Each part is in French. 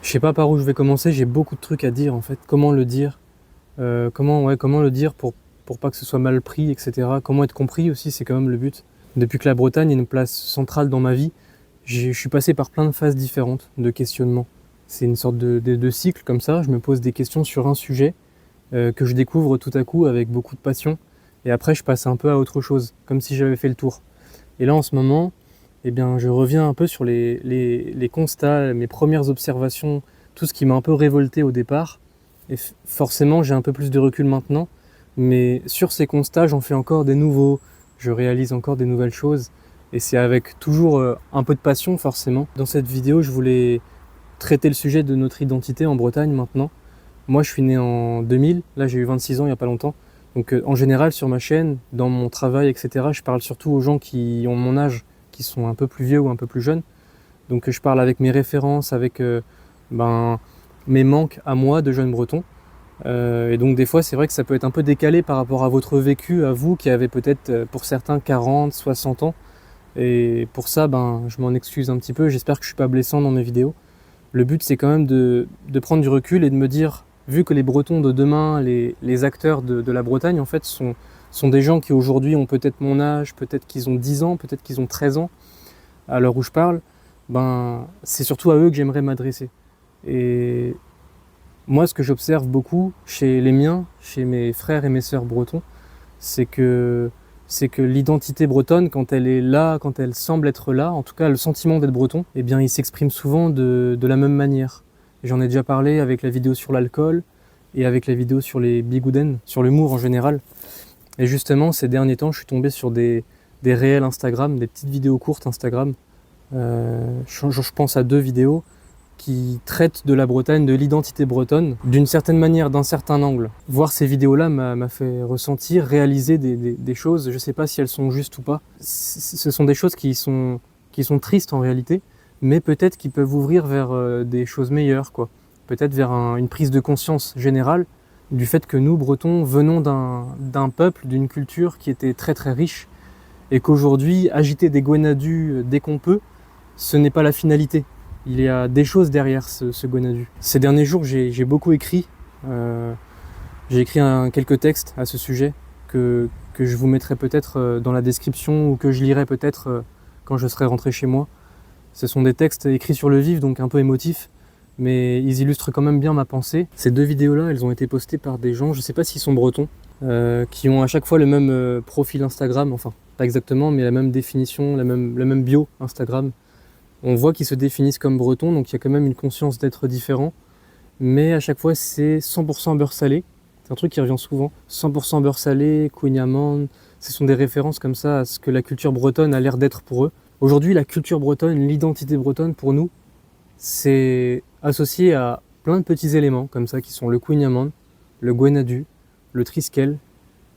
Je sais pas par où je vais commencer, j'ai beaucoup de trucs à dire en fait. Comment le dire, comment le dire pour pas que ce soit mal pris, etc. Comment être compris aussi, c'est quand même le but. Depuis que la Bretagne est une place centrale dans ma vie, je suis passé par plein de phases différentes de questionnement. C'est une sorte de cycle comme ça, je me pose des questions sur un sujet que je découvre tout à coup avec beaucoup de passion. Et après, je passe un peu à autre chose, comme si j'avais fait le tour. Et là, en ce moment, eh bien, je reviens un peu sur les constats, mes premières observations, tout ce qui m'a un peu révolté au départ. Et forcément, j'ai un peu plus de recul maintenant. Mais sur ces constats, j'en fais encore des nouveaux. Je réalise encore des nouvelles choses. Et c'est avec toujours un peu de passion, forcément. Dans cette vidéo, je voulais traiter le sujet de notre identité en Bretagne maintenant. Moi, je suis né en 2000. Là, j'ai eu 26 ans il n'y a pas longtemps. Donc, en général, sur ma chaîne, dans mon travail, etc., je parle surtout aux gens qui ont mon âge, qui sont un peu plus vieux ou un peu plus jeunes. Donc je parle avec mes références, avec mes manques à moi de jeune breton. Et donc des fois c'est vrai que ça peut être un peu décalé par rapport à votre vécu, à vous qui avez peut-être pour certains 40, 60 ans. Et pour ça, je m'en excuse un petit peu, j'espère que je suis pas blessant dans mes vidéos. Le but c'est quand même de prendre du recul et de me dire, vu que les Bretons de demain, les acteurs de la Bretagne en fait sont des gens qui aujourd'hui ont peut-être mon âge, peut-être qu'ils ont 10 ans, peut-être qu'ils ont 13 ans, à l'heure où je parle, c'est surtout à eux que j'aimerais m'adresser. Et moi, ce que j'observe beaucoup chez les miens, chez mes frères et mes sœurs bretons, c'est que, c'est que l'identité bretonne, quand elle est là, quand elle semble être là, en tout cas le sentiment d'être breton, eh bien, il s'exprime souvent de la même manière. Et j'en ai déjà parlé avec la vidéo sur l'alcool et avec la vidéo sur les bigouden, sur l'humour en général. Et justement, ces derniers temps, je suis tombé sur des réels Instagram, des petites vidéos courtes Instagram. Je pense à 2 vidéos qui traitent de la Bretagne, de l'identité bretonne, d'une certaine manière, d'un certain angle. Voir ces vidéos-là m'a fait ressentir, réaliser des choses, je ne sais pas si elles sont justes ou pas. Ce sont des choses qui sont tristes en réalité, mais peut-être qui peuvent ouvrir vers des choses meilleures, quoi. Peut-être vers une prise de conscience générale du fait que nous, Bretons, venons d'un peuple, d'une culture qui était très très riche, et qu'aujourd'hui, agiter des guenadus dès qu'on peut, ce n'est pas la finalité. Il y a des choses derrière ce guenadu. Ces derniers jours, j'ai beaucoup écrit. J'ai écrit quelques textes à ce sujet que je vous mettrai peut-être dans la description ou que je lirai peut-être quand je serai rentré chez moi. Ce sont des textes écrits sur le vif, donc un peu émotifs, mais ils illustrent quand même bien ma pensée. Ces 2 vidéos-là, elles ont été postées par des gens, je ne sais pas s'ils sont bretons, qui ont à chaque fois le même profil Instagram, enfin pas exactement, mais la même définition, la même bio Instagram. On voit qu'ils se définissent comme bretons, donc il y a quand même une conscience d'être différent. Mais à chaque fois, c'est 100% beurre salé. C'est un truc qui revient souvent. 100% beurre salé, Queen, ce sont des références comme ça à ce que la culture bretonne a l'air d'être pour eux. Aujourd'hui, la culture bretonne, l'identité bretonne, pour nous, c'est associé à plein de petits éléments comme ça qui sont le Queen, le Guenadu, le Triskel,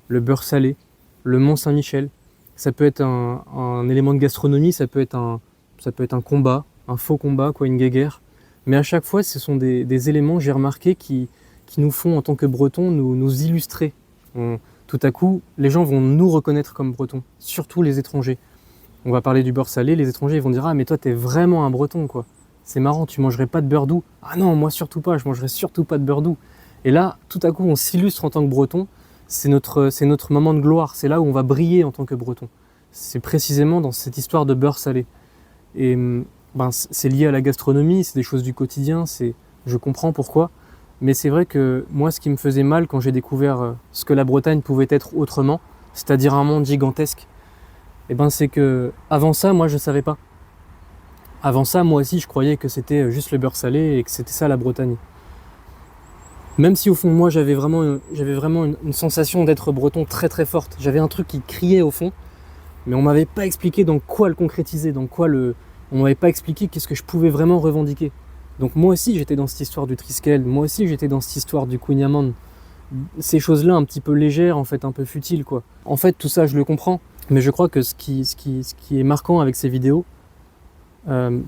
le beurre salé, le Mont Saint-Michel. Ça peut être un élément de gastronomie, ça peut être un combat, un faux combat, quoi, une guéguerre. Mais à chaque fois, ce sont des éléments, j'ai remarqué, qui nous font, en tant que Bretons, nous illustrer. Tout à coup, les gens vont nous reconnaître comme Bretons, surtout les étrangers. On va parler du beurre salé, les étrangers ils vont dire « Ah, mais toi, t'es vraiment un Breton, quoi. C'est marrant, tu mangerais pas de beurre doux. Ah non, moi surtout pas, je mangerais surtout pas de beurre doux. » Et là, tout à coup, on s'illustre en tant que Breton. C'est notre moment de gloire, c'est là où on va briller en tant que Breton. C'est précisément dans cette histoire de beurre salé. Et c'est lié à la gastronomie, c'est des choses du quotidien, je comprends pourquoi. Mais c'est vrai que moi, ce qui me faisait mal quand j'ai découvert ce que la Bretagne pouvait être autrement, c'est-à-dire un monde gigantesque, c'est que avant ça, moi, je savais pas. Avant ça, moi aussi, je croyais que c'était juste le beurre salé et que c'était ça la Bretagne. Même si au fond de moi, j'avais vraiment une sensation d'être breton très très forte. J'avais un truc qui criait au fond, mais on m'avait pas expliqué dans quoi le concrétiser, on m'avait pas expliqué qu'est-ce que je pouvais vraiment revendiquer. Donc moi aussi j'étais dans cette histoire du Triskel, moi aussi j'étais dans cette histoire du Queen, ces choses-là un petit peu légères, en fait un peu futiles quoi. En fait tout ça je le comprends, mais je crois que ce qui est marquant avec ces vidéos,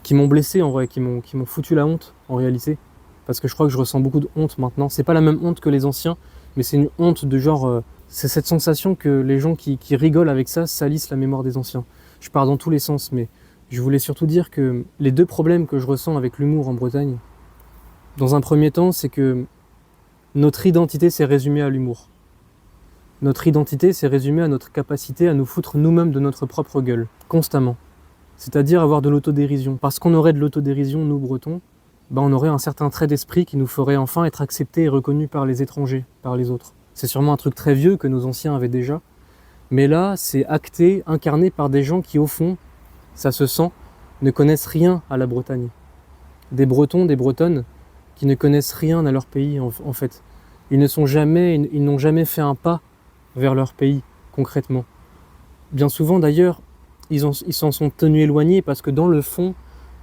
qui m'ont blessé en vrai, qui m'ont foutu la honte en réalité, parce que je crois que je ressens beaucoup de honte maintenant. C'est pas la même honte que les anciens, mais c'est une honte de genre... c'est cette sensation que les gens qui rigolent avec ça salissent la mémoire des anciens. Je pars dans tous les sens, mais je voulais surtout dire que les 2 problèmes que je ressens avec l'humour en Bretagne, Dans un premier temps, c'est que notre identité s'est résumée à l'humour. Notre identité s'est résumée à notre capacité à nous foutre nous-mêmes de notre propre gueule, constamment. C'est-à-dire avoir de l'autodérision. Parce qu'on aurait de l'autodérision, nous Bretons, on aurait un certain trait d'esprit qui nous ferait enfin être acceptés et reconnus par les étrangers, par les autres. C'est sûrement un truc très vieux que nos anciens avaient déjà, mais là, c'est acté, incarné par des gens qui, au fond, ça se sent, ne connaissent rien à la Bretagne. Des Bretons, des Bretonnes, qui ne connaissent rien à leur pays, en fait. Ils n'ont jamais fait un pas vers leur pays, concrètement. Bien souvent, d'ailleurs, ils s'en sont tenus éloignés parce que dans le fond,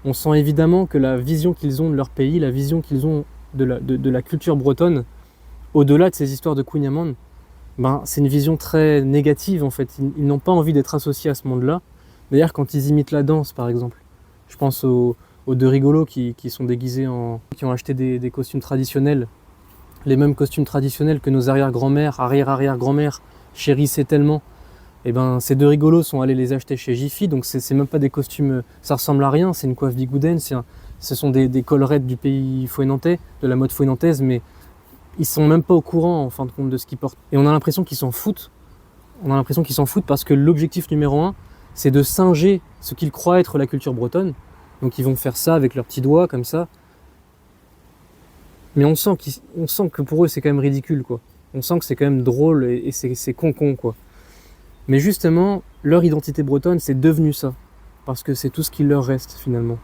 on sent évidemment que la vision qu'ils ont de leur pays, la vision qu'ils ont de la culture bretonne, au-delà de ces histoires de Queen Amman, c'est une vision très négative en fait. Ils n'ont pas envie d'être associés à ce monde-là. D'ailleurs, quand ils imitent la danse, par exemple, je pense aux deux rigolos qui sont déguisés qui ont acheté des costumes traditionnels, les mêmes costumes traditionnels que nos arrière-grand-mères, arrière-arrière-grand-mères chérissaient tellement. Et ces deux rigolos sont allés les acheter chez Jiffy, donc c'est même pas des costumes, ça ressemble à rien, c'est une coiffe bigouden, ce sont des collerettes du pays fouenantais, de la mode fouenantaise, mais ils sont même pas au courant en fin de compte de ce qu'ils portent. Et on a l'impression qu'ils s'en foutent. On a l'impression qu'ils s'en foutent parce que l'objectif numéro 1, c'est de singer ce qu'ils croient être la culture bretonne. Donc ils vont faire ça avec leurs petits doigts comme ça. Mais on sent que pour eux c'est quand même ridicule quoi. On sent que c'est quand même drôle et c'est con quoi. Mais justement, leur identité bretonne c'est devenu ça. Parce que c'est tout ce qui leur reste finalement.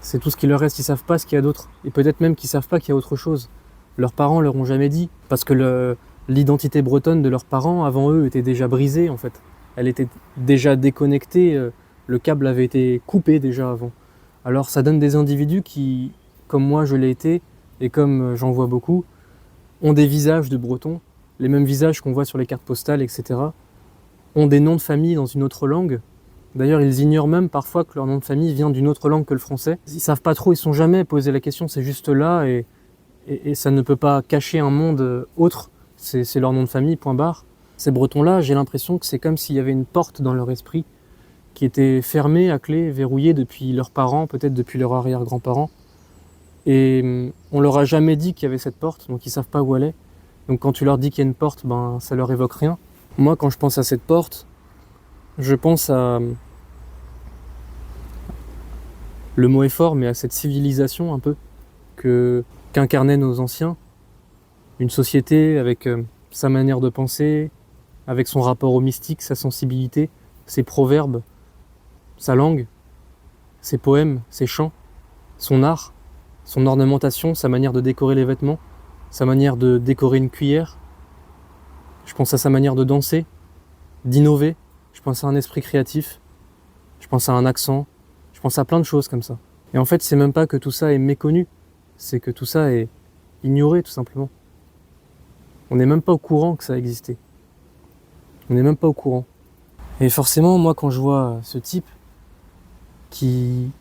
C'est tout ce qui leur reste, ils savent pas ce qu'il y a d'autre. Et peut-être même qu'ils savent pas qu'il y a autre chose. Leurs parents leur ont jamais dit, parce que l'identité bretonne de leurs parents, avant eux, était déjà brisée en fait. Elle était déjà déconnectée, le câble avait été coupé déjà avant. Alors ça donne des individus qui, comme moi je l'ai été, et comme j'en vois beaucoup, ont des visages de bretons, les mêmes visages qu'on voit sur les cartes postales, etc. Ont des noms de famille dans une autre langue. D'ailleurs, ils ignorent même parfois que leur nom de famille vient d'une autre langue que le français. Ils savent pas trop, ils ne sont jamais posé la question, c'est juste là et ça ne peut pas cacher un monde autre, c'est leur nom de famille, point barre. Ces Bretons-là, j'ai l'impression que c'est comme s'il y avait une porte dans leur esprit qui était fermée à clé, verrouillée depuis leurs parents, peut-être depuis leurs arrière-grands-parents. Et on leur a jamais dit qu'il y avait cette porte, donc ils savent pas où elle est. Donc quand tu leur dis qu'il y a une porte, ça leur évoque rien. Moi, quand je pense à cette porte, je pense à... Le mot est fort, mais à cette civilisation un peu qu'incarnaient nos anciens, une société avec sa manière de penser, avec son rapport au mystique, sa sensibilité, ses proverbes, sa langue, ses poèmes, ses chants, son art, son ornementation, sa manière de décorer les vêtements, sa manière de décorer une cuillère. Je pense à sa manière de danser, d'innover, je pense à un esprit créatif, je pense à un accent, je pense à plein de choses comme ça. Et en fait, c'est même pas que tout ça est méconnu, c'est que tout ça est ignoré tout simplement. On n'est même pas au courant que ça existait. On n'est même pas au courant. Et forcément, moi quand je vois ce type qui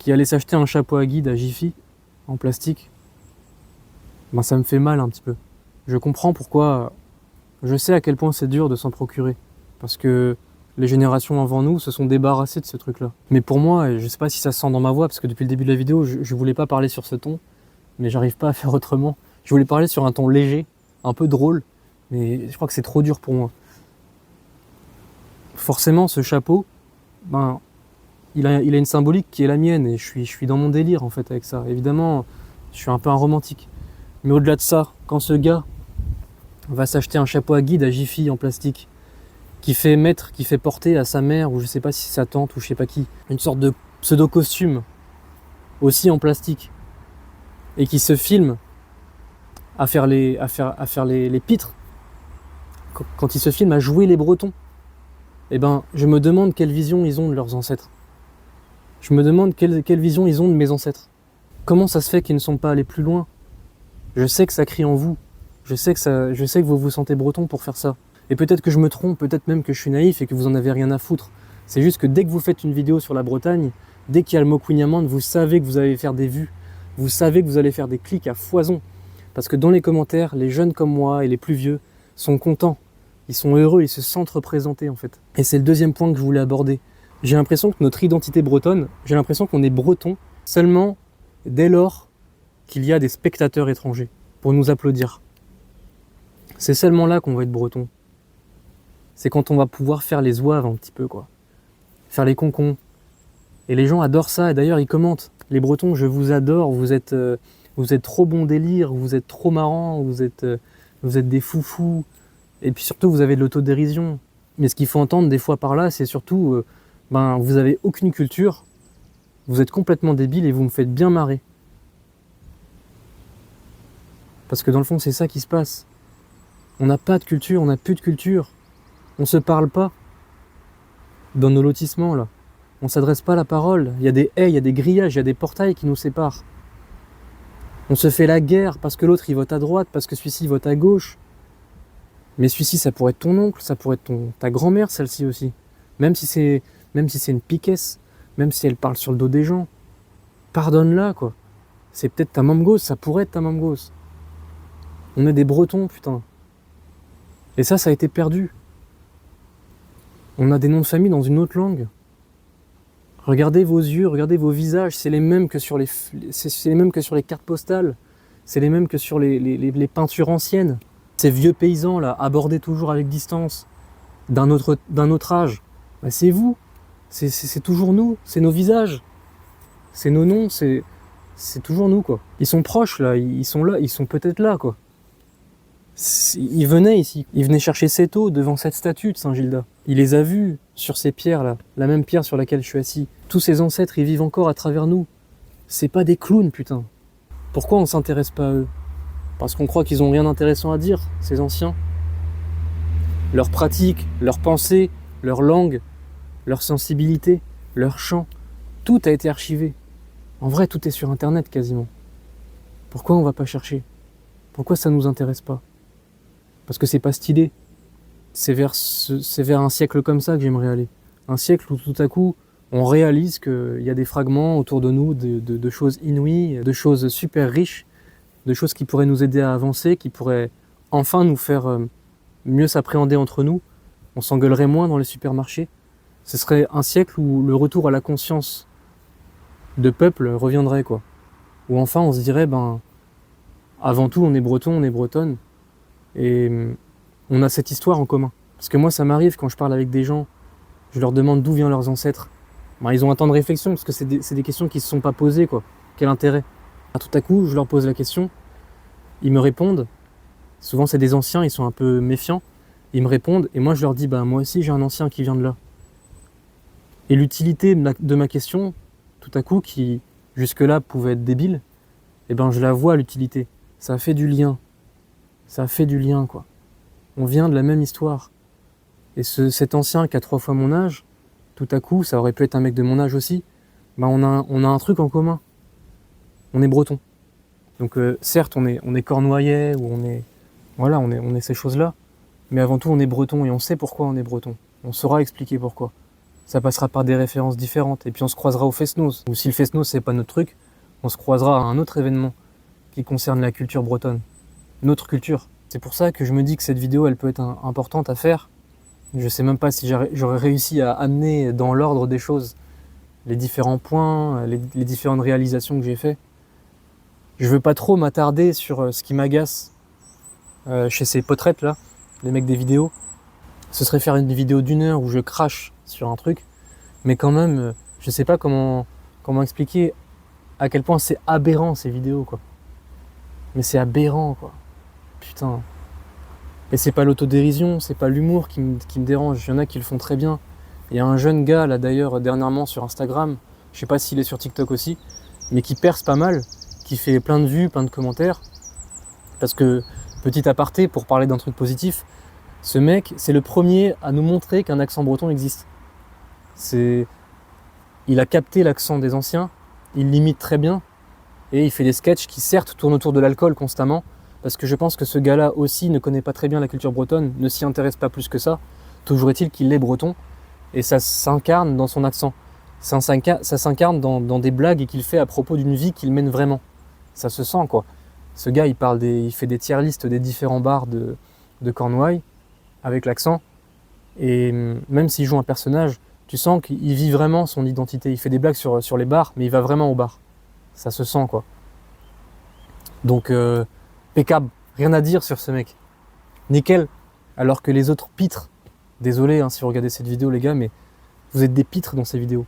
allait s'acheter un chapeau à guide à Jiffy, en plastique, ça me fait mal un petit peu. Je comprends pourquoi, je sais à quel point c'est dur de s'en procurer. Parce que les générations avant nous se sont débarrassées de ce truc-là. Mais pour moi, et je sais pas si ça se sent dans ma voix, parce que depuis le début de la vidéo, je voulais pas parler sur ce ton, mais j'arrive pas à faire autrement. Je voulais parler sur un ton léger, un peu drôle, mais je crois que c'est trop dur pour moi. Forcément, ce chapeau, il a une symbolique qui est la mienne, et je suis dans mon délire en fait avec ça. Évidemment, je suis un peu un romantique. Mais au-delà de ça, quand ce gars va s'acheter un chapeau à guide à Jiffy en plastique, qui fait porter à sa mère, ou je sais pas si c'est sa tante, ou je sais pas qui, une sorte de pseudo-costume, aussi en plastique, et qui se filme à faire les pitres, quand il se filme à jouer les Bretons, je me demande quelle vision ils ont de leurs ancêtres. Je me demande quelle vision ils ont de mes ancêtres. Comment ça se fait qu'ils ne sont pas allés plus loin? Je sais que ça crie en vous. Je sais que vous vous sentez breton pour faire ça. Et peut-être que je me trompe, peut-être même que je suis naïf et que vous en avez rien à foutre. C'est juste que dès que vous faites une vidéo sur la Bretagne, dès qu'il y a le mot Queen Amman, vous savez que vous allez faire des vues. Vous savez que vous allez faire des clics à foison. Parce que dans les commentaires, les jeunes comme moi et les plus vieux sont contents. Ils sont heureux, ils se sentent représentés en fait. Et c'est le deuxième point que je voulais aborder. J'ai l'impression que notre identité bretonne, j'ai l'impression qu'on est breton seulement dès lors qu'il y a des spectateurs étrangers pour nous applaudir. C'est seulement là qu'on va être breton. C'est quand on va pouvoir faire les zouaves un petit peu, quoi. Faire les concons. Et les gens adorent ça, et d'ailleurs ils commentent. Les Bretons, je vous adore, vous êtes trop bon délire, vous êtes trop marrants, vous êtes des foufous. Et puis surtout, vous avez de l'autodérision. Mais ce qu'il faut entendre des fois par là, c'est surtout, vous avez aucune culture, vous êtes complètement débile et vous me faites bien marrer. Parce que dans le fond, c'est ça qui se passe. On n'a pas de culture, on n'a plus de culture. On se parle pas. Dans nos lotissements, là. On s'adresse pas la parole. Il y a des haies, il y a des grillages, il y a des portails qui nous séparent. On se fait la guerre parce que l'autre il vote à droite, parce que celui-ci vote à gauche. Mais celui-ci, ça pourrait être ton oncle, ça pourrait être ta grand-mère, celle-ci aussi. Même si c'est une piquesse, même si elle parle sur le dos des gens. Pardonne-la, quoi. C'est peut-être ta mamgose, ça pourrait être ta mamgose. On est des Bretons, putain. Et ça a été perdu. On a des noms de famille dans une autre langue. Regardez vos yeux, regardez vos visages, c'est les mêmes que sur les cartes postales, c'est les mêmes que sur les peintures anciennes. Ces vieux paysans là, abordés toujours avec distance, d'un autre âge, c'est vous, c'est toujours nous, c'est nos visages, c'est nos noms, c'est toujours nous, quoi. Ils sont proches là, ils sont là, ils sont peut-être là, quoi. Ils venaient ici, ils venaient chercher cette eau devant cette statue de Saint-Gilda. Il les a vus sur ces pierres là, la même pierre sur laquelle je suis assis. Tous ces ancêtres, ils vivent encore à travers nous. C'est pas des clowns, putain. Pourquoi on s'intéresse pas à eux? Parce qu'on croit qu'ils ont rien d'intéressant à dire, ces anciens. Leurs pratiques, leurs pensées, leur langue, leur sensibilité, leur chant, tout a été archivé. En vrai, tout est sur Internet quasiment. Pourquoi on va pas chercher? Pourquoi ça nous intéresse pas? Parce que c'est pas stylé. C'est vers un siècle comme ça que j'aimerais aller. Un siècle où tout à coup, on réalise qu'il y a des fragments autour de nous, de choses inouïes, de choses super riches, de choses qui pourraient nous aider à avancer, qui pourraient enfin nous faire mieux s'appréhender entre nous. On s'engueulerait moins dans les supermarchés. Ce serait un siècle où le retour à la conscience de peuple reviendrait, quoi. Où enfin on se dirait, avant tout on est breton, on est bretonne, et on a cette histoire en commun. Parce que moi ça m'arrive quand je parle avec des gens, je leur demande d'où viennent leurs ancêtres. Ils ont un temps de réflexion parce que c'est des questions qui ne se sont pas posées, quoi. Quel intérêt? Tout à coup, je leur pose la question, ils me répondent. Souvent, c'est des anciens, ils sont un peu méfiants. Ils me répondent et moi, je leur dis, moi aussi, j'ai un ancien qui vient de là. Et l'utilité de ma question, tout à coup, qui jusque-là pouvait être débile, je la vois, l'utilité. Ça fait du lien. Ça fait du lien, quoi. On vient de la même histoire. Et cet ancien qui a 3 fois mon âge, tout à coup, ça aurait pu être un mec de mon âge aussi, on a un truc en commun. On est breton. Donc certes, on est cornouaillais, ou on est ces choses-là, mais avant tout, on est breton et on sait pourquoi on est breton. On saura expliquer pourquoi. Ça passera par des références différentes, et puis on se croisera au Fest-Noz. Ou si le Fest-Noz, c'est pas notre truc, on se croisera à un autre événement qui concerne la culture bretonne. Notre culture. C'est pour ça que je me dis que cette vidéo, elle peut être importante à faire. Je sais même pas si j'aurais réussi à amener dans l'ordre des choses les différents points, les différentes réalisations que j'ai fait. Je veux pas trop m'attarder sur ce qui m'agace chez ces potrettes là, les mecs des vidéos. Ce serait faire une vidéo d'1 heure où je crache sur un truc, mais quand même, je sais pas comment expliquer à quel point c'est aberrant ces vidéos, quoi. Mais c'est aberrant, quoi. Putain. Et c'est pas l'autodérision, c'est pas l'humour qui me dérange. Il y en a qui le font très bien. Il y a un jeune gars là d'ailleurs dernièrement sur Instagram, je sais pas s'il est sur TikTok aussi, mais qui perce pas mal, qui fait plein de vues, plein de commentaires. Parce que, petit aparté, pour parler d'un truc positif, ce mec, c'est le premier à nous montrer qu'un accent breton existe. Il a capté l'accent des anciens, il l'imite très bien, et il fait des sketchs qui certes tournent autour de l'alcool constamment, parce que je pense que ce gars-là aussi ne connaît pas très bien la culture bretonne, ne s'y intéresse pas plus que ça. Toujours est-il qu'il est breton, et ça s'incarne dans son accent. Ça s'incarne dans des blagues qu'il fait à propos d'une vie qu'il mène vraiment. Ça se sent, quoi. Ce gars, il fait des tier lists des différents bars de Cornouailles, avec l'accent, et même s'il joue un personnage, tu sens qu'il vit vraiment son identité. Il fait des blagues sur les bars, mais il va vraiment au bar. Ça se sent, quoi. Donc, impeccable, rien à dire sur ce mec. Nickel. Alors que les autres pitres, désolé hein, si vous regardez cette vidéo les gars, mais vous êtes des pitres dans ces vidéos.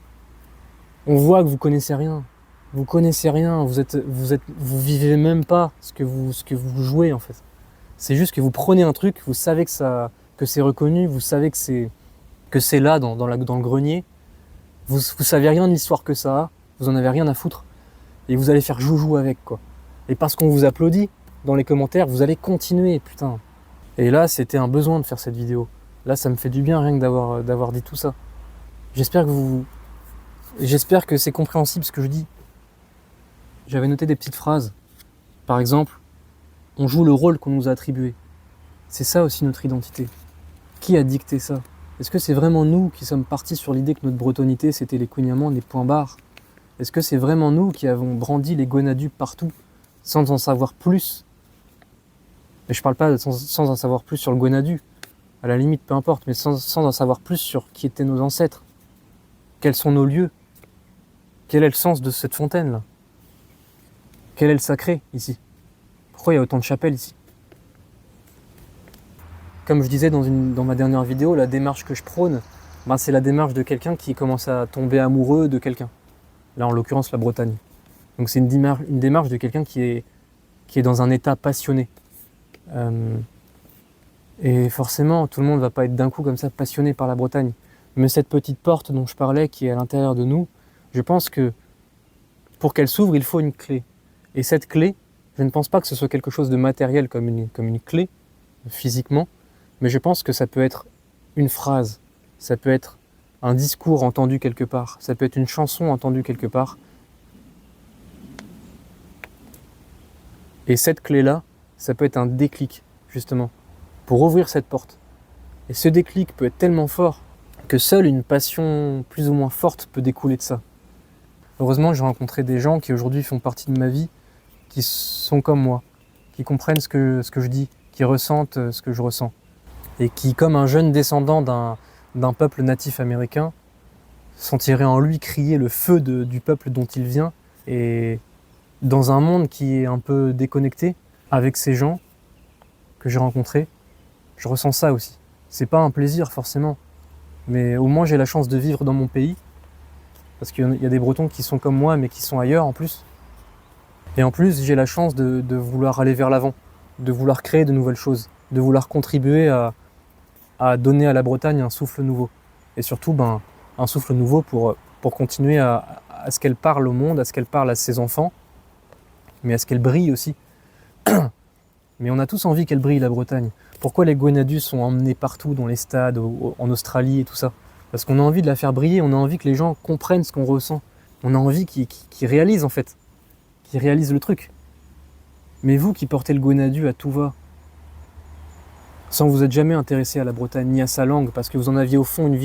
On voit que vous connaissez rien. Vous connaissez rien, vous vivez même pas ce que vous jouez en fait. C'est juste que vous prenez un truc, vous savez que c'est reconnu, vous savez que c'est là dans le grenier. Vous savez rien de l'histoire que ça a, vous en avez rien à foutre. Et vous allez faire joujou avec quoi. Et parce qu'on vous applaudit dans les commentaires, vous allez continuer, putain. Et là, c'était un besoin de faire cette vidéo. Là, ça me fait du bien rien que d'avoir dit tout ça. J'espère que c'est compréhensible ce que je dis. J'avais noté des petites phrases. Par exemple, on joue le rôle qu'on nous a attribué. C'est ça aussi notre identité. Qui a dicté ça? Est-ce que c'est vraiment nous qui sommes partis sur l'idée que notre bretonité c'était les kouignements, les points barres? Est-ce que c'est vraiment nous qui avons brandi les gonadus partout sans en savoir plus? Mais je parle pas sans en savoir plus sur le gonadu. À la limite, peu importe, mais sans en savoir plus sur qui étaient nos ancêtres. Quels sont nos lieux? Quel est le sens de cette fontaine-là? Quel est le sacré, ici? Pourquoi il y a autant de chapelles, ici? Comme je disais dans ma dernière vidéo, la démarche que je prône, c'est la démarche de quelqu'un qui commence à tomber amoureux de quelqu'un. Là, en l'occurrence, la Bretagne. Donc c'est une démarche de quelqu'un qui est dans un état passionné. Et forcément, tout le monde ne va pas être d'un coup comme ça passionné par la Bretagne. Mais cette petite porte dont je parlais, qui est à l'intérieur de nous, je pense que pour qu'elle s'ouvre, il faut une clé. Et cette clé, je ne pense pas que ce soit quelque chose de matériel comme une clé, physiquement, mais je pense que ça peut être une phrase, ça peut être un discours entendu quelque part, ça peut être une chanson entendue quelque part. Et cette clé-là, ça peut être un déclic, justement, pour ouvrir cette porte. Et ce déclic peut être tellement fort que seule une passion plus ou moins forte peut découler de ça. Heureusement, j'ai rencontré des gens qui aujourd'hui font partie de ma vie, qui sont comme moi, qui comprennent ce que je dis, qui ressentent ce que je ressens. Et qui, comme un jeune descendant d'un peuple natif américain, sentirait en lui crier le feu du peuple dont il vient. Et dans un monde qui est un peu déconnecté, avec ces gens que j'ai rencontrés, je ressens ça aussi. C'est pas un plaisir forcément, mais au moins j'ai la chance de vivre dans mon pays, parce qu'il y a des Bretons qui sont comme moi, mais qui sont ailleurs en plus. Et en plus, j'ai la chance de vouloir aller vers l'avant, de vouloir créer de nouvelles choses, de vouloir contribuer à donner à la Bretagne un souffle nouveau. Et surtout, un souffle nouveau pour continuer à ce qu'elle parle au monde, à ce qu'elle parle à ses enfants, mais à ce qu'elle brille aussi. Mais on a tous envie qu'elle brille, la Bretagne. Pourquoi les gonadus sont emmenés partout, dans les stades, en Australie et tout ça? Parce qu'on a envie de la faire briller, on a envie que les gens comprennent ce qu'on ressent. On a envie qu'ils réalisent en fait, qu'ils réalisent le truc. Mais vous qui portez le gonadu à tout va, sans vous être jamais intéressé à la Bretagne ni à sa langue, parce que vous en avez au fond une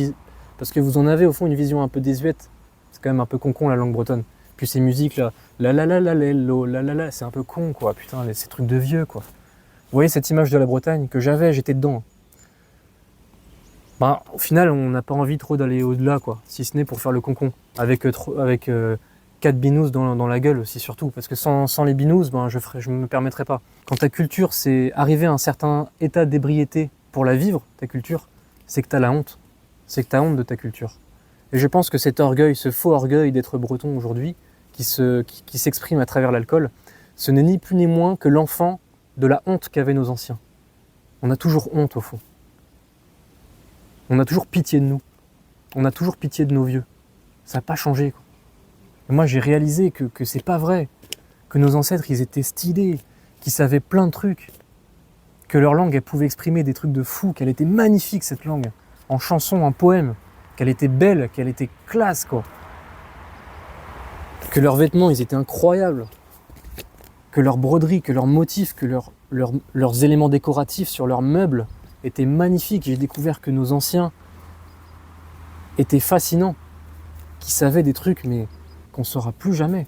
vision un peu désuète. C'est quand même un peu con la langue bretonne. Puis ces musiques là, la, c'est un peu con quoi, putain, ces trucs de vieux quoi. Vous voyez cette image de la Bretagne que j'étais dedans. Au final, on n'a pas envie trop d'aller au-delà quoi, si ce n'est pour faire le concon, avec 4 binous dans la gueule aussi surtout, parce que sans les binous, je me permettrais pas. Quand ta culture, c'est arriver à un certain état d'ébriété pour la vivre, ta culture, c'est que t'as la honte. C'est que t'as honte de ta culture. Et je pense que cet orgueil, ce faux orgueil d'être breton aujourd'hui, qui s'exprime à travers l'alcool, ce n'est ni plus ni moins que l'enfant de la honte qu'avaient nos anciens. On a toujours honte au fond. On a toujours pitié de nous. On a toujours pitié de nos vieux. Ça n'a pas changé quoi. Et moi j'ai réalisé que c'est pas vrai, que nos ancêtres ils étaient stylés, qu'ils savaient plein de trucs, que leur langue elle pouvait exprimer des trucs de fou, qu'elle était magnifique cette langue, en chanson, en poème, qu'elle était belle, qu'elle était classe quoi. Que leurs vêtements ils étaient incroyables, que leurs broderies, que leurs motifs, que leurs éléments décoratifs sur leurs meubles étaient magnifiques. J'ai découvert que nos anciens étaient fascinants, qui savaient des trucs mais qu'on ne saura plus jamais.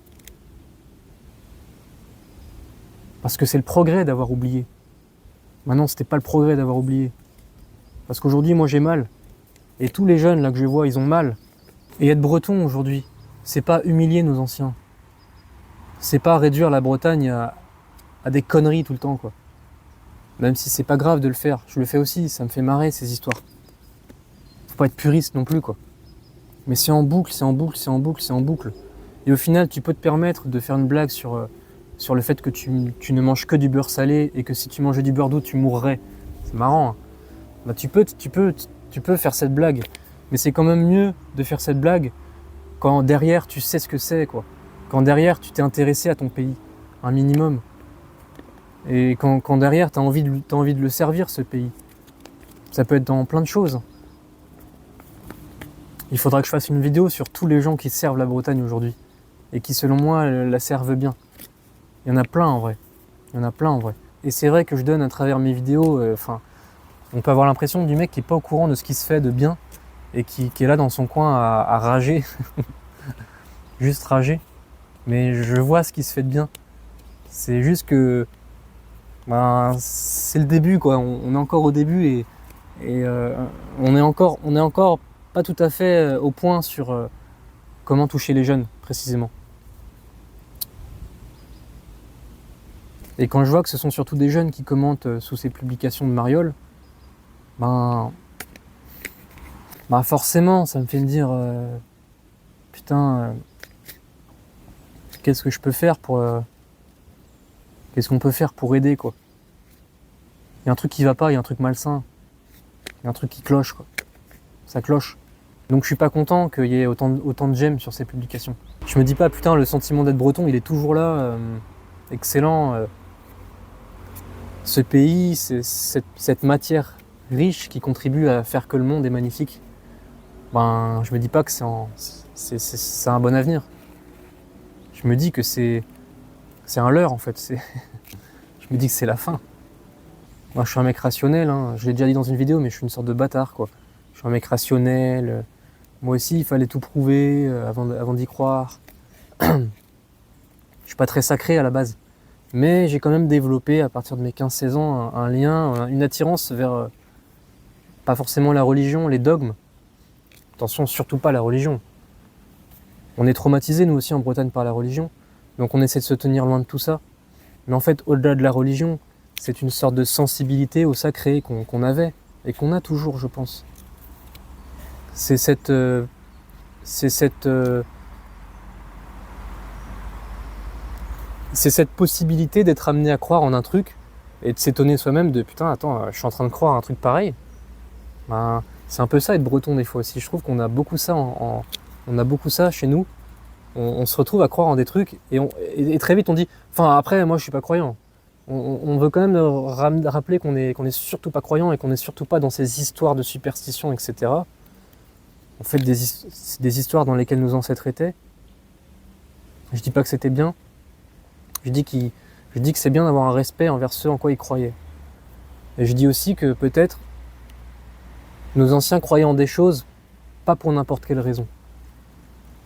Parce que c'est le progrès d'avoir oublié. Maintenant, c'était pas le progrès d'avoir oublié. Parce qu'aujourd'hui, moi j'ai mal. Et tous les jeunes là que je vois, ils ont mal. Et être breton aujourd'hui, c'est pas humilier nos anciens. C'est pas réduire la Bretagne à à des conneries tout le temps, quoi. Même si c'est pas grave de le faire, je le fais aussi, ça me fait marrer ces histoires. Faut pas être puriste non plus, quoi. Mais c'est en boucle, c'est en boucle, c'est en boucle, c'est en boucle. Et au final, tu peux te permettre de faire une blague sur le fait que tu ne manges que du beurre salé et que si tu mangeais du beurre d'eau, tu mourrais. C'est marrant, hein. Bah, tu peux faire cette blague. Mais c'est quand même mieux de faire cette blague quand derrière, tu sais ce que c'est, quoi. Quand derrière, tu t'es intéressé à ton pays, un minimum. Et quand derrière, t'as envie de le servir, ce pays. Ça peut être dans plein de choses. Il faudra que je fasse une vidéo sur tous les gens qui servent la Bretagne aujourd'hui. Et qui, selon moi, la servent bien. Il y en a plein, en vrai. Il y en a plein, en vrai. Et c'est vrai que je donne à travers mes vidéos... on peut avoir l'impression du mec qui n'est pas au courant de ce qui se fait de bien et qui est là dans son coin à rager. Juste rager. Mais je vois ce qui se fait de bien. C'est juste que... c'est le début, quoi. On est encore au début et on est encore pas tout à fait au point sur comment toucher les jeunes, précisément. Et quand je vois que ce sont surtout des jeunes qui commentent sous ces publications de Mariol, forcément, ça me fait me dire putain, qu'est-ce que je peux faire pour... qu'est-ce qu'on peut faire pour aider, quoi. Il y a un truc qui va pas, il y a un truc malsain. Il y a un truc qui cloche, quoi. Ça cloche. Donc je suis pas content qu'il y ait autant de j'aime sur ces publications. Je me dis pas, putain, le sentiment d'être breton, il est toujours là. Excellent. Ce pays, c'est cette matière riche qui contribue à faire que le monde est magnifique. Je me dis pas que c'est un bon avenir. Je me dis que c'est un leurre, en fait. Je me dis que c'est la fin. Moi, je suis un mec rationnel, hein. Je l'ai déjà dit dans une vidéo, mais je suis une sorte de bâtard, quoi. Je suis un mec rationnel. Moi aussi, il fallait tout prouver avant d'y croire. Je suis pas très sacré à la base. Mais j'ai quand même développé, à partir de mes 15-16 ans, un lien, une attirance vers, pas forcément la religion, les dogmes. Attention, surtout pas la religion. On est traumatisés, nous aussi, en Bretagne, par la religion. Donc on essaie de se tenir loin de tout ça. Mais en fait, au-delà de la religion, c'est une sorte de sensibilité au sacré qu'on avait, et qu'on a toujours, je pense. C'est cette possibilité d'être amené à croire en un truc, et de s'étonner soi-même de « putain, attends, je suis en train de croire à un truc pareil ». C'est un peu ça, être breton, des fois aussi. Je trouve qu'on a beaucoup ça, on a beaucoup ça chez nous. On se retrouve à croire en des trucs, et très vite on dit « enfin, après, moi, je suis pas croyant ». On veut quand même rappeler qu'on est surtout pas croyant et qu'on est surtout pas dans ces histoires de superstition, etc. En fait, des histoires dans lesquelles nos ancêtres étaient. Je dis pas que c'était bien. Je dis que c'est bien d'avoir un respect envers ceux en quoi ils croyaient. Et je dis aussi que peut-être nos anciens croyaient en des choses, pas pour n'importe quelle raison.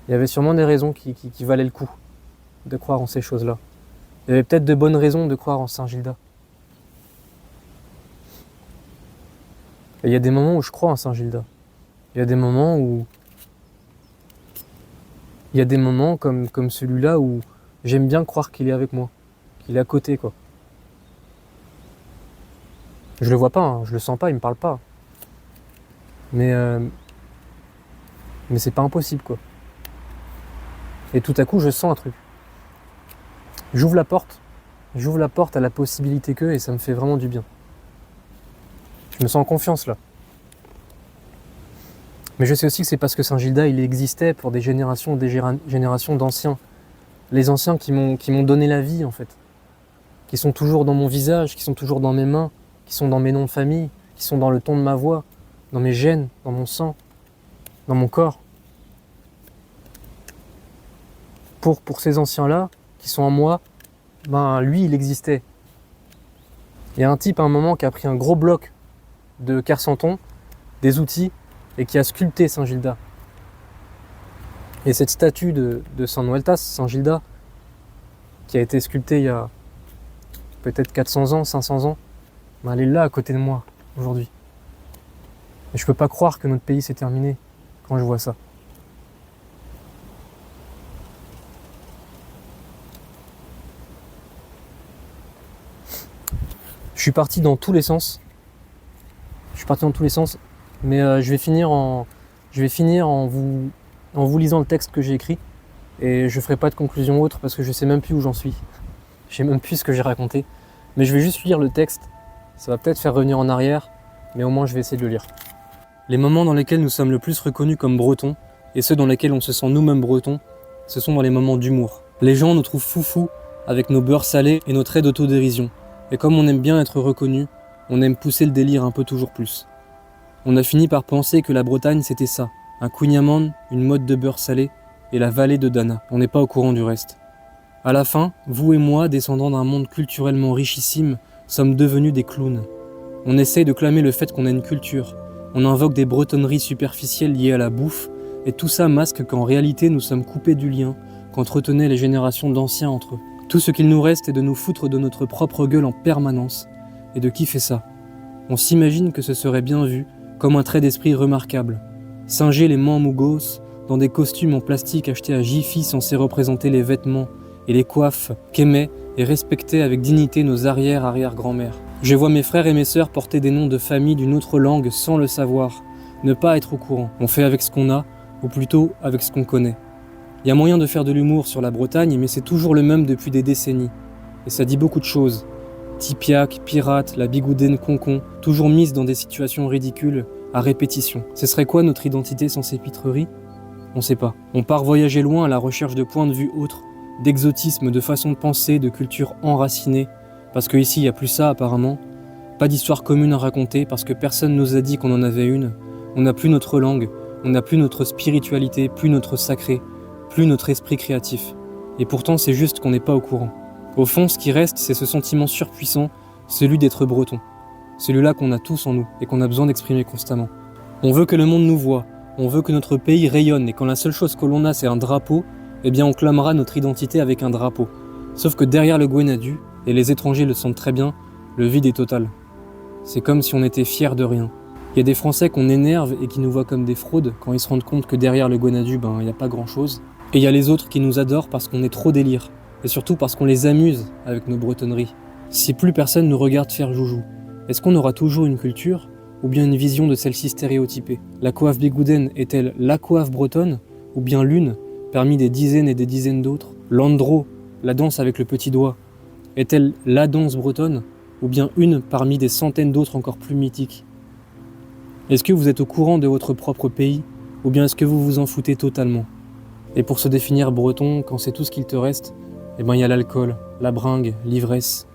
Il y avait sûrement des raisons qui valaient le coup de croire en ces choses-là. Il y avait peut-être de bonnes raisons de croire en Saint-Gilda. Et il y a des moments où je crois en Saint-Gilda. Il y a des moments comme celui-là où j'aime bien croire qu'il est avec moi, qu'il est à côté, quoi. Je le vois pas, hein, je le sens pas, il me parle pas. Mais c'est pas impossible, quoi. Et tout à coup, je sens un truc. J'ouvre la porte à la possibilité que, et ça me fait vraiment du bien. Je me sens en confiance, là. Mais je sais aussi que c'est parce que Saint-Gilda, il existait pour des générations d'anciens. Les anciens qui m'ont donné la vie, en fait. Qui sont toujours dans mon visage, qui sont toujours dans mes mains, qui sont dans mes noms de famille, qui sont dans le ton de ma voix, dans mes gènes, dans mon sang, dans mon corps. Pour ces anciens-là, qui sont en moi, lui, il existait. Il y a un type à un moment qui a pris un gros bloc de Kersanton, des outils, et qui a sculpté Saint-Gilda. Et cette statue de San Nueltas, Saint-Gilda, qui a été sculptée il y a peut-être 400 ans, 500 ans, elle est là à côté de moi, aujourd'hui. Et je peux pas croire que notre pays s'est terminé quand je vois ça. Je suis parti dans tous les sens. Mais je vais finir en vous lisant le texte que j'ai écrit. Et je ferai pas de conclusion autre parce que je sais même plus où j'en suis. Je sais même plus ce que j'ai raconté. Mais je vais juste lire le texte. Ça va peut-être faire revenir en arrière, mais au moins je vais essayer de le lire. Les moments dans lesquels nous sommes le plus reconnus comme bretons, et ceux dans lesquels on se sent nous-mêmes bretons, ce sont dans les moments d'humour. Les gens nous trouvent foufous avec nos beurres salés et nos traits d'autodérision. Et comme on aime bien être reconnu, on aime pousser le délire un peu toujours plus. On a fini par penser que la Bretagne c'était ça, un kouign-amann, une mode de beurre salé, et la vallée de Dana. On n'est pas au courant du reste. À la fin, vous et moi, descendants d'un monde culturellement richissime, sommes devenus des clowns. On essaye de clamer le fait qu'on a une culture. On invoque des bretonneries superficielles liées à la bouffe, et tout ça masque qu'en réalité nous sommes coupés du lien qu'entretenaient les générations d'anciens entre eux. Tout ce qu'il nous reste est de nous foutre de notre propre gueule en permanence, et de kiffer ça. On s'imagine que ce serait bien vu, comme un trait d'esprit remarquable. Singer les mambougos dans des costumes en plastique achetés à Jiffy censés représenter les vêtements et les coiffes qu'aimaient et respectaient avec dignité nos arrière-arrière-grand-mères. Je vois mes frères et mes sœurs porter des noms de famille d'une autre langue sans le savoir, ne pas être au courant. On fait avec ce qu'on a, ou plutôt avec ce qu'on connaît. Il y a moyen de faire de l'humour sur la Bretagne, mais c'est toujours le même depuis des décennies. Et ça dit beaucoup de choses. Tipiac, pirate, la bigouden concon, toujours mise dans des situations ridicules, à répétition. Ce serait quoi notre identité sans ces pitreries ? On sait pas. On part voyager loin à la recherche de points de vue autres, d'exotisme, de façon de penser, de culture enracinée, parce qu'ici il n'y a plus ça apparemment. Pas d'histoire commune à raconter parce que personne nous a dit qu'on en avait une. On n'a plus notre langue, on n'a plus notre spiritualité, plus notre sacré, plus notre esprit créatif. Et pourtant c'est juste qu'on n'est pas au courant. Au fond, ce qui reste, c'est ce sentiment surpuissant, celui d'être breton. Celui-là qu'on a tous en nous et qu'on a besoin d'exprimer constamment. On veut que le monde nous voie, on veut que notre pays rayonne et quand la seule chose que l'on a c'est un drapeau, eh bien on clamera notre identité avec un drapeau. Sauf que derrière le Gwenadu, et les étrangers le sentent très bien, le vide est total. C'est comme si on était fiers de rien. Il y a des Français qu'on énerve et qui nous voient comme des fraudes quand ils se rendent compte que derrière le Gwenadu, il n'y a pas grand-chose. Et il y a les autres qui nous adorent parce qu'on est trop délire. Et surtout parce qu'on les amuse avec nos bretonneries. Si plus personne nous regarde faire joujou, est-ce qu'on aura toujours une culture ou bien une vision de celle-ci stéréotypée ? La coiffe bigouden est-elle la coiffe bretonne ou bien l'une parmi des dizaines et des dizaines d'autres ? L'andro, la danse avec le petit doigt, est-elle la danse bretonne ou bien une parmi des centaines d'autres encore plus mythiques ? Est-ce que vous êtes au courant de votre propre pays ou bien est-ce que vous vous en foutez totalement ? Et pour se définir breton, quand c'est tout ce qu'il te reste, il y a l'alcool, la bringue, l'ivresse.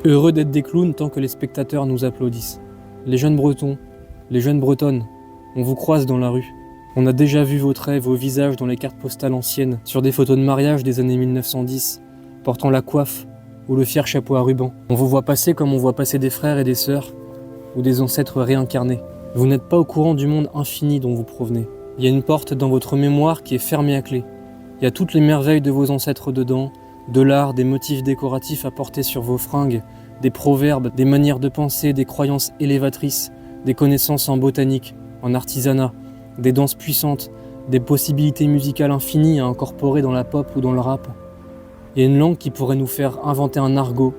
Heureux d'être des clowns tant que les spectateurs nous applaudissent. Les jeunes bretons, les jeunes bretonnes, on vous croise dans la rue. On a déjà vu vos traits, vos visages dans les cartes postales anciennes, sur des photos de mariage des années 1910, portant la coiffe ou le fier chapeau à ruban. On vous voit passer comme on voit passer des frères et des sœurs, ou des ancêtres réincarnés. Vous n'êtes pas au courant du monde infini dont vous provenez. Il y a une porte dans votre mémoire qui est fermée à clé. Il y a toutes les merveilles de vos ancêtres dedans, de l'art, des motifs décoratifs à porter sur vos fringues, des proverbes, des manières de penser, des croyances élévatrices, des connaissances en botanique, en artisanat, des danses puissantes, des possibilités musicales infinies à incorporer dans la pop ou dans le rap. Il y a une langue qui pourrait nous faire inventer un argot,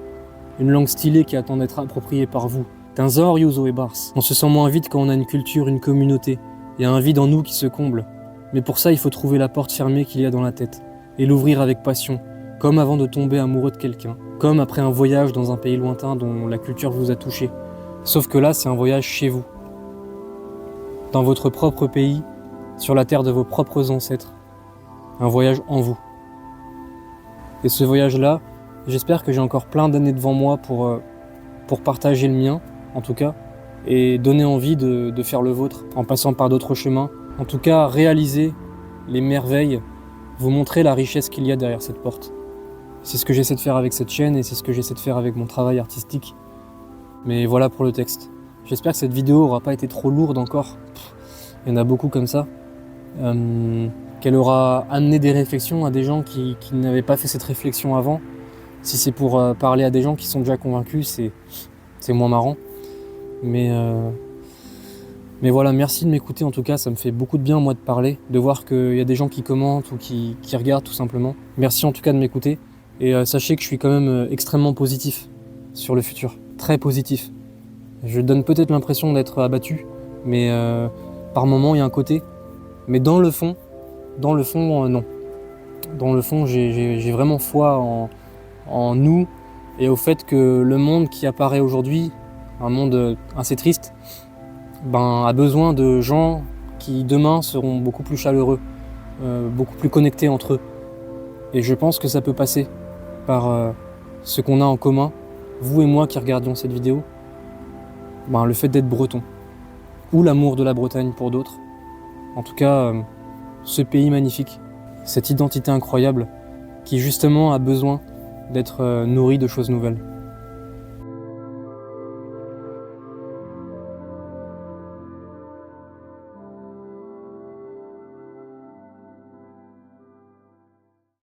une langue stylée qui attend d'être appropriée par vous. Tinzor, Yuzo et Bars. On se sent moins vide quand on a une culture, une communauté. Il y a un vide en nous qui se comble. Mais pour ça, il faut trouver la porte fermée qu'il y a dans la tête et l'ouvrir avec passion, comme avant de tomber amoureux de quelqu'un, comme après un voyage dans un pays lointain dont la culture vous a touché. Sauf que là, c'est un voyage chez vous, dans votre propre pays, sur la terre de vos propres ancêtres. Un voyage en vous. Et ce voyage-là, j'espère que j'ai encore plein d'années devant moi pour partager le mien, en tout cas, et donner envie de faire le vôtre, en passant par d'autres chemins. En tout cas, réaliser les merveilles, vous montrer la richesse qu'il y a derrière cette porte. C'est ce que j'essaie de faire avec cette chaîne et c'est ce que j'essaie de faire avec mon travail artistique. Mais voilà pour le texte. J'espère que cette vidéo aura pas été trop lourde encore. Il y en a beaucoup comme ça. Qu'elle aura amené des réflexions à des gens qui n'avaient pas fait cette réflexion avant. Si c'est pour parler à des gens qui sont déjà convaincus, c'est moins marrant. Mais voilà, merci de m'écouter en tout cas, ça me fait beaucoup de bien moi de parler, de voir qu'il y a des gens qui commentent ou qui regardent tout simplement. Merci en tout cas de m'écouter et sachez que je suis quand même extrêmement positif sur le futur. très positif. Je donne peut-être l'impression d'être abattu, mais par moments il y a un côté. Mais dans le fond, non. Dans le fond, j'ai vraiment foi en nous et au fait que le monde qui apparaît aujourd'hui, un monde assez triste, a besoin de gens qui demain seront beaucoup plus chaleureux, beaucoup plus connectés entre eux. Et je pense que ça peut passer par ce qu'on a en commun, vous et moi qui regardions cette vidéo, le fait d'être breton, ou l'amour de la Bretagne pour d'autres. En tout cas, ce pays magnifique, cette identité incroyable qui justement a besoin d'être nourrie de choses nouvelles.